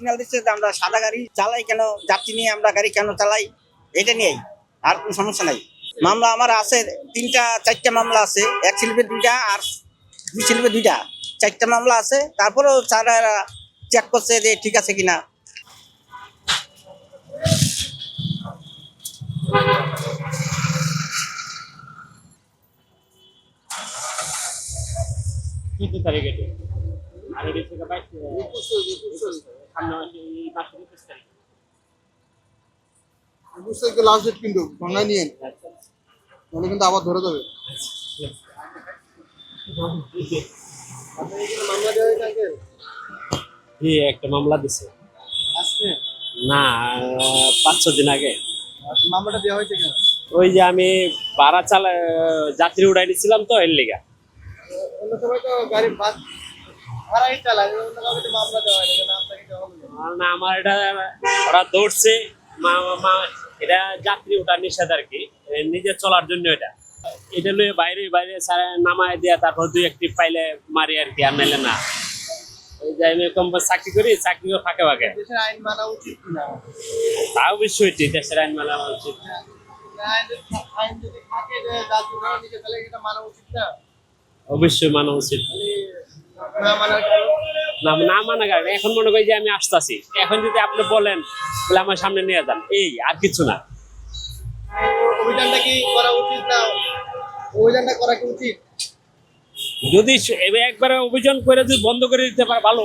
Signal দিচ্ছে যে আমরা সাদা গাড়ি চালাই কেন, যাত্রী নিয়ে আমরা গাড়ি কেন চালাই, এটা নিয়েই, আর কোনো সমস্যা নাই। মামলা আমার আছে 3-4টা মামলা আছে, এক শিল্পে 2টা আর 2 শিল্পে 2টা, 4টা মামলা আছে। তারপরেও তারা চেক করছে যে ঠিক আছে কিনা। কত তারিখ এটা? আর এটা থেকে 22 সামনে মাসে এই মাসের 21 তারিখ। 21 তারিখে লাস্ট ডেট কিন্তু ভাঙায় নিয়েন, আচ্ছা নাহলে কিন্তু আবার ধরে দেবে। মামলা দেওয়া হয়েছে আগে? জি, একটা মামলা দিছে। আজকে? না, 5-6 দিন আগে। মামলাটা দেওয়া হয়েছে কেন? ওই যে আমি ভাড়া যাত্রী উঠাই নিছিলাম তো, এর লিগা। অন্য সময় তো গাড়ি বাস ভাড়াই চালায়, অন্য কাউকে তো মামলা দেওয়া হয় না, কেন আপনাকে দেওয়া হলো? না, আমার এটা ওরা দৌড়ছে, এটা যাত্রী ওঠার নিষেধ আর কি, নিজে চলার জন্য। এটা লয়ে বাইরে বাইরে নামায় দেয়া, তারপর 2-1 ট্রিপ পাইলে মারি আর কি, আর নাইলে না। ওই যে আমি চাকরি করি, চাকরিও ফাঁকে ফাঁকে। দেশের আইন মানা উচিত না? তা অবশ্যই দেশের আইন মানা উচিত। আইন যদি থাকে যে যাত্রী ধরা নিচে তাহলে এটা মানা উচিত না? অবশ্যই মানা উচিত। না মানার কারণ? না মানা কারণ এখন মনে করি যে আমি আসতেছি, এখন যদি আপনি বলেন তাহলে আমার সামনে নিয়ে যান, এই আর কিছু না। অভিযানটা কি করা উচিত না? অভিযানটা করা কি উচিত? যদি একবারে অভিযান করে যদি বন্ধ করে দিতে পারে ভালো।